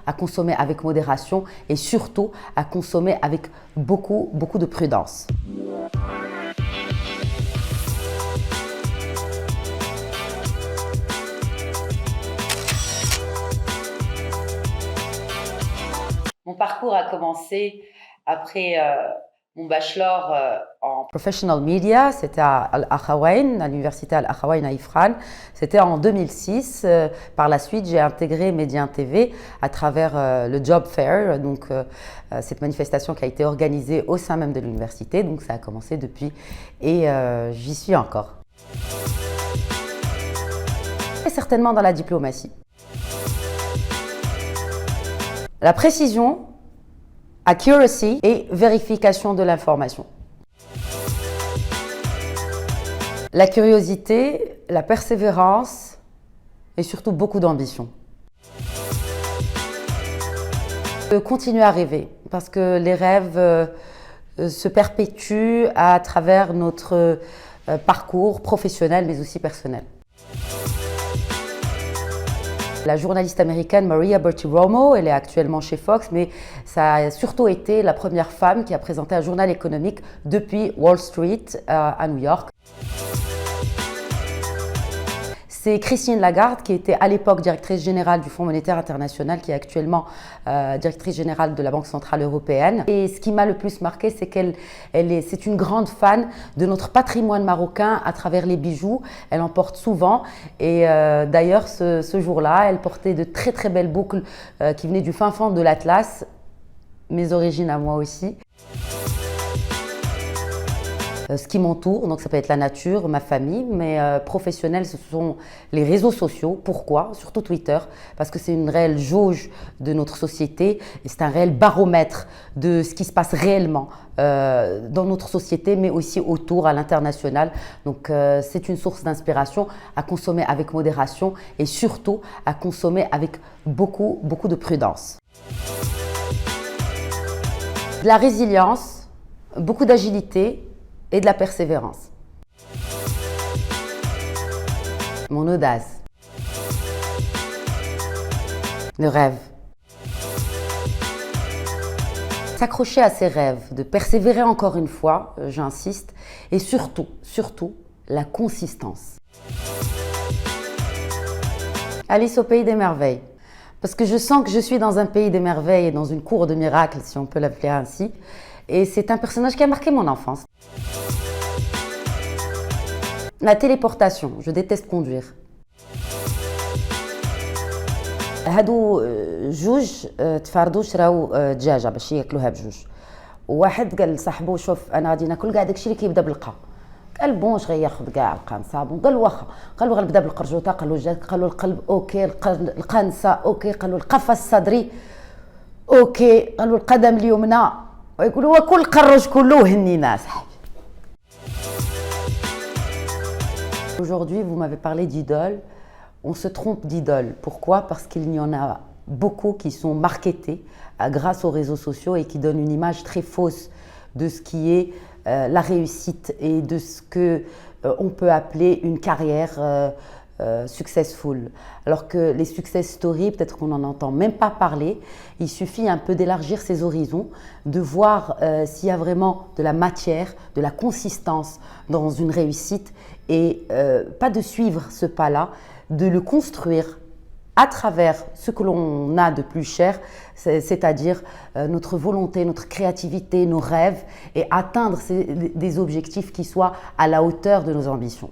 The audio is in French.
à consommer avec modération et surtout à consommer avec beaucoup de prudence. Mon parcours a commencé après mon bachelor en Professional Media, c'était à Al-Akhawayn, à l'université Al-Akhawayn à Ifrane. C'était en 2006. Par la suite, j'ai intégré Média TV à travers le Job Fair, donc cette manifestation qui a été organisée au sein même de l'université. Donc ça a commencé depuis et j'y suis encore. Et certainement dans la diplomatie. La précision, accuracy et vérification de l'information. La curiosité, la persévérance et surtout beaucoup d'ambition. Continuer à rêver parce que les rêves se perpétuent à travers notre parcours professionnel mais aussi personnel. La journaliste américaine Maria Bartiromo, elle est actuellement chez Fox, mais ça a surtout été la première femme qui a présenté un journal économique depuis Wall Street à New York. C'est Christine Lagarde qui était à l'époque directrice générale du Fonds monétaire international, qui est actuellement directrice générale de la Banque centrale européenne. Et ce qui m'a le plus marqué, c'est c'est une grande fan de notre patrimoine marocain à travers les bijoux. Elle en porte souvent et d'ailleurs ce jour-là, elle portait de très belles boucles qui venaient du fin fond de l'Atlas, mes origines à moi aussi. Ce qui m'entoure, donc ça peut être la nature, ma famille, mais professionnel, ce sont les réseaux sociaux. Pourquoi? Surtout Twitter, parce que c'est une réelle jauge de notre société et c'est un réel baromètre de ce qui se passe réellement dans notre société, mais aussi autour, à l'international. Donc c'est une source d'inspiration à consommer avec modération et surtout à consommer avec beaucoup de prudence. De la résilience, beaucoup d'agilité et de la persévérance. Mon audace. Le rêve. S'accrocher à ses rêves, de persévérer encore une fois, j'insiste, et surtout, la consistance. Alice au pays des merveilles. Parce que je sens que je suis dans un pays des merveilles et dans une cour de miracles, si on peut l'appeler ainsi. Et c'est un personnage qui a marqué mon enfance. La téléportation, je déteste conduire. هادو جوج تفاردوا شراو دجاجه باش ياكلوها بجوج. وواحد قال لصاحبو شوف انا غادي ناكل كاع داكشي اللي كيبدا بالقا. قال بون اش غياخذ كاع القنصه. قال واخا. قال له غنبدا بالقرجوطه. قال له الجاك. قال له القلب اوكي. القنصه اوكي. قال له القفص الصدري اوكي. قال له القدم اليمنى. ويقول هو كل قرج كله وهنينا صاحبي. Aujourd'hui, vous m'avez parlé d'idole. On se trompe d'idole. Pourquoi? Parce qu'il y en a beaucoup qui sont marketés grâce aux réseaux sociaux et qui donnent une image très fausse de ce qui est la réussite et de ce qu'on peut appeler une carrière successful. Alors que les success stories, peut-être qu'on n'en entend même pas parler. Il suffit un peu d'élargir ses horizons, de voir s'il y a vraiment de la matière, de la consistance dans une réussite et pas de suivre ce pas-là, de le construire à travers ce que l'on a de plus cher, c'est-à-dire notre volonté, notre créativité, nos rêves et atteindre des objectifs qui soient à la hauteur de nos ambitions.